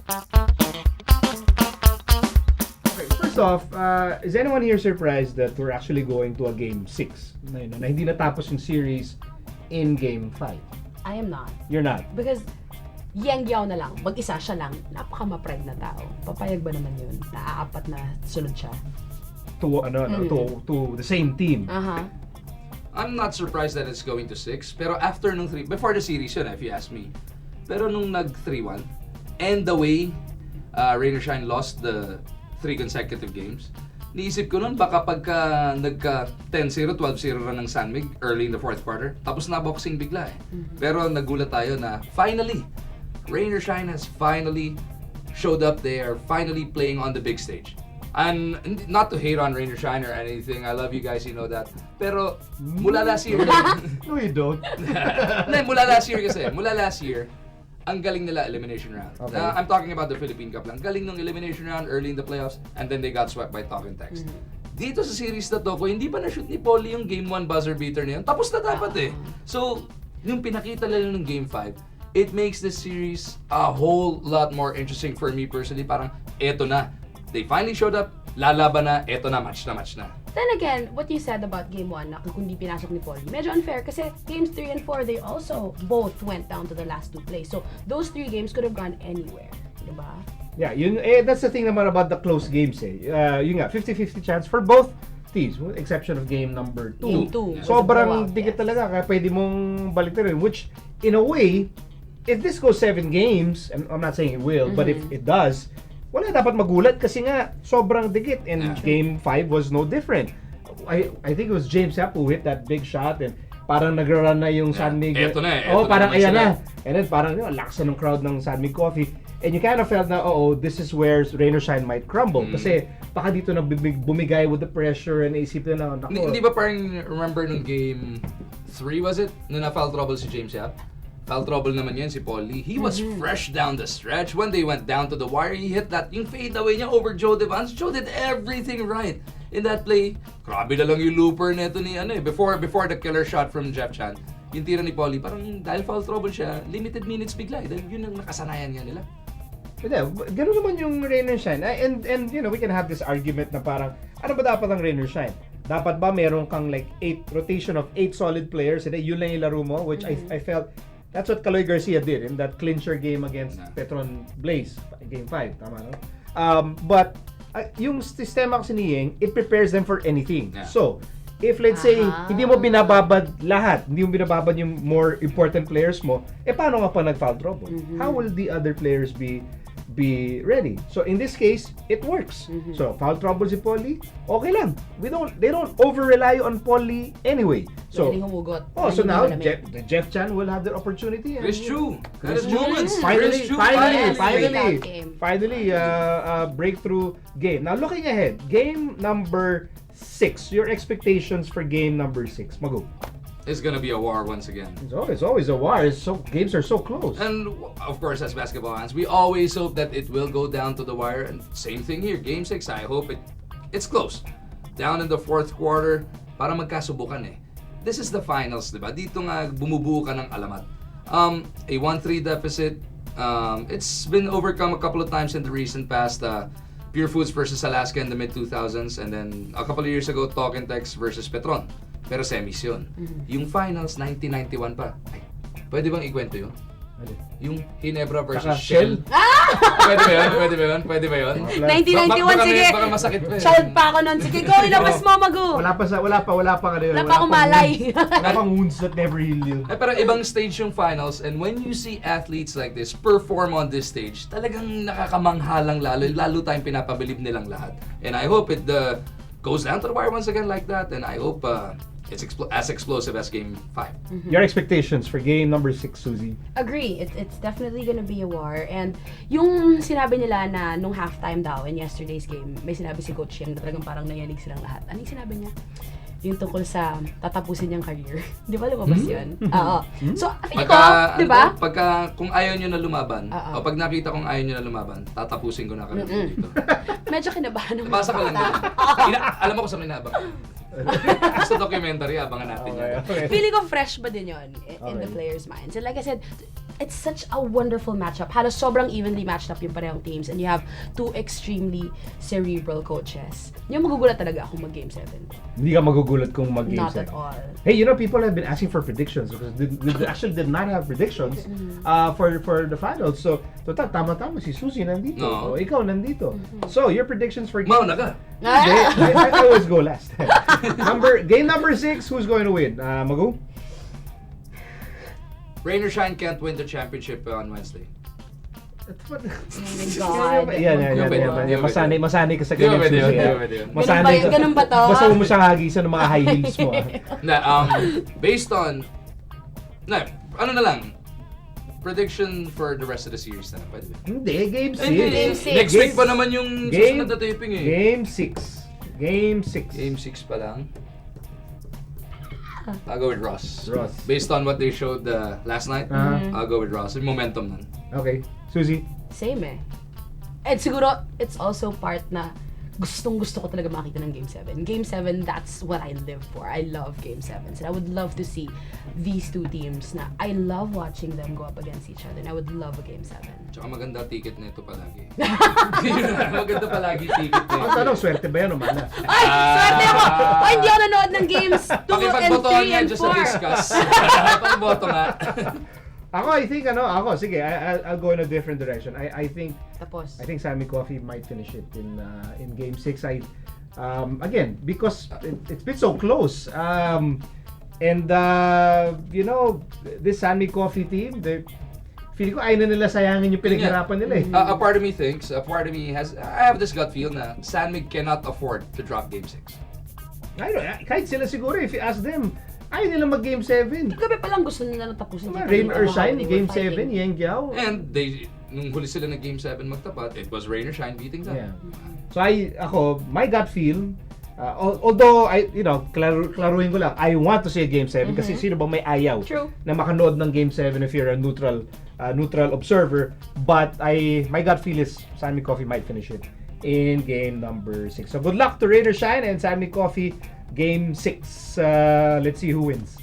Okay, first off, is anyone here surprised that we're actually going to a Game 6? Na hindi natapos yung series in Game 5? I am not. You're not? Because Yang Yao na lang, mag-isa siya lang, napaka-ma-pride na tao. Papayag ba naman yun? Naaapat na sunod siya. To the same team. I'm not surprised that it's going to 6. Pero after nung 3, before the series yun, if you ask me. Pero nung nag 3-1, and the way Rain or Shine lost the 3 consecutive games, niisip ko nun baka pagka nagka 10-0, 12-0 run ng San Mig early in the 4th quarter, tapos na boxing bigla eh. Pero nagulat tayo na finally, Rain or Shine has finally showed up there, finally playing on the big stage. And not to hate on Rain or Shine or anything, I love you guys, you know that. Pero mula last year, No, you don't. mula last year, ang galing nila elimination round. Okay. I'm talking about the Philippine Cup lang. Galing ng elimination round early in the playoffs and then they got swept by Talk and Text. Dito sa series na to, kung hindi pa na-shoot ni Paulie yung Game 1 buzzer beater na yun, tapos na dapat eh. So, yung pinakita nila ng Game 5, it makes this series a whole lot more interesting for me personally. Parang, eto na. They finally showed up, lalaban na, eto na, match na. Then again, what you said about Game 1 na kung di pinasok ni Paulie, medyo unfair kasi Games 3 and 4, they also both went down to the last 2 plays. So, those 3 games could have gone anywhere. Diba? Yeah, that's the thing naman about the close games eh. Yun nga, 50-50 chance for both teams, with exception of game number 2. Game 2. Sobrang dikit talaga, kaya pwede mong baliktarin. Which, in a way, if this goes 7 games, and I'm not saying it will, but if it does, wala dapat magulat kasi nga sobrang dikit and game 5 was no different. I think it was James Yap who hit that big shot and parang nagra-run na yung San Mig. Eto na eh. Parang ayan na. And then parang lakas na ng crowd ng San Mig Coffee. And you kind of felt na, this is where Rain or Shine might crumble. Kasi baka dito na bumigay with the pressure and naisip na, nako. Hindi ba parang remember nung game 3 was it? Nung na-foul trouble si James Yap? Foul trouble naman yan si Paulie. He was fresh down the stretch. When they went down to the wire, he hit that, yung fade away niya over Joe Devans. Joe did everything right in that play. Grabe na lang yung looper neto ni before the killer shot from Jeff Chan. Yung tira ni Paulie, parang dahil foul trouble siya, limited minutes bigla. Dahil yun ang nakasanayan nga nila. Yeah, gano'n naman yung Rain or Shine. And you know, we can have this argument na parang, ano ba dapat ang Rain or Shine? Dapat ba meron kang like 8 rotation of 8 solid players and yun lang yung laro mo, which I felt that's what Kaloy Garcia did in that clincher game against Petron Blaze, Game 5, tama no? But yung sistema kasi ni Yeng, it prepares them for anything. Yeah. So, if let's say, hindi mo binababad lahat, hindi mo binababad yung more important players mo, paano nga pa nag-foul trouble? How will the other players be ready? So in this case, it works. So foul trouble si Paulie, okay lang. They don't over-rely on Paulie anyway. So so now Jeff Chan will have the opportunity. It's true. That is moments. Finally, breakthrough game. Now looking ahead, game number 6. Your expectations for game number 6, Magu? It's gonna be a war once again. It's always a war. Games are so close. And of course, as basketball fans, we always hope that it will go down to the wire. And same thing here, Game 6. I hope it's close. Down in the 4th quarter, para magkasubukan eh. This is the finals, diba? Dito nga bumubuo ka ng alamat. A 1-3 deficit. It's been overcome a couple of times in the recent past. Pure Foods versus Alaska in the mid-2000s, and then a couple of years ago, Talk and Text versus Petron. Pero semis yun. Yung finals, 1991 pa. Ay, pwede bang ikwento yun? Yung Ginebra versus Shell. Pwede ba yun? 1991, sige. Baka masakit pa. Child pa ako nun. Sige, go, ilabas mo, Magu. Wala pa akong malay. Wala pang wounds that never heal. Pero ibang stage yung finals, and when you see athletes like this perform on this stage, talagang nakakamanghalang lalo tayong pinapabilib nilang lahat. And I hope it goes down to the wire once again like that, and I hope it's as explosive as Game 5. Your expectations for game number 6, Suzy? Agree. It's definitely gonna be a war. And yung sinabi nila na nung halftime daw in yesterday's game, may sinabi si Coach Yang na talagang parang nayanig silang lahat. Ano yung sinabi niya? Yung tungkol sa tatapusin niyang career. Di ba lumabas yun? Oo. So, feeling ko, di ba? Kung ayaw niyo na lumaban, o pag nakita kong ayaw niyo na lumaban, tatapusin ko na kami dito. Medyo kinabahan naman. Nabasa ko lang din. Alam mo kung saan inabang. Sa documentary, abangan natin yun. Feeling ko fresh ba din yun in the players' minds. And like I said, it's such a wonderful matchup. Halos sobrang evenly matched up yung parehong teams, and you have two extremely cerebral coaches. Yung magugulat talaga akong mag-game 7. Hindi ka magugulat kung mag-game Not 7. at all. Hey, people have been asking for predictions because we actually did not have predictions for the finals. So, total, tama-tama si Susie nandito. No. O, ikaw nandito. So, your predictions for game... Mauna ka. Hindi, I always go last. Game number 6, who's going to win? Magu? Rain or shine can't win the championship on Wednesday. Oh my God. Yan. Masanay ka sa ganyan, Di ba Susie. yun? Masanay ka. Ganun ba to? Basta mo siyang hagisan ng mga high heels mo. Na, based on... ano na lang, prediction for the rest of the series na. Pwede ba? Hindi, game 6. Game six. Next week pa naman yung susunod na taping eh. Game 6. Game 6. Game 6 pa lang. I'll go with Ross. Ross. Based on what they showed last night, I'll go with Ross. Yung momentum nun. Okay. Susie? Same eh. And siguro, it's also part na gustong-gusto ko talaga makita ng Game 7. Game 7, that's what I live for. I love Game 7s. And I would love to see these two teams na I love watching them go up against each other. And I would love a Game 7. Tsaka maganda ticket na ito palagi. Maganda palagi ticket na Ang ito. tanong, swerte ba yan o malas? Ay! Swerte ako! Ay, hindi ako nanood ng Games 2 and Pakipagbotohan 3 nga and dyan sa 4. discuss. Pagboto nga. Ako, I think, sige, I'll go in a different direction. I think Tapos. Sammy Coffey might finish it in Game 6. Again, because it's been so close. And this Sammy Coffey team, feeling ko ayaw na nila sayangin yung pinaghirapan nila eh. A part of me thinks, I have this gut feel na Sandvik cannot afford to drop Game 6. I don't know, kahit sila siguro, if you ask them, ayaw nila mag-Game 7. Gabi pa lang gusto nila na tapusin. Rain or Shine, Game 7, Yang Giao. And nung huli sila ng Game 7 magtapat, it was Rain or Shine beating them. Yeah. So my gut feel, although klaruhin ko lang, I want to see a Game 7 kasi sino ba may ayaw True. na makanood ng Game 7 if you're a neutral observer, but my gut feel is Sammy Coffey might finish it in game number 6. So good luck to Rain or Shine and Sammy Coffey Game 6. Let's see who wins.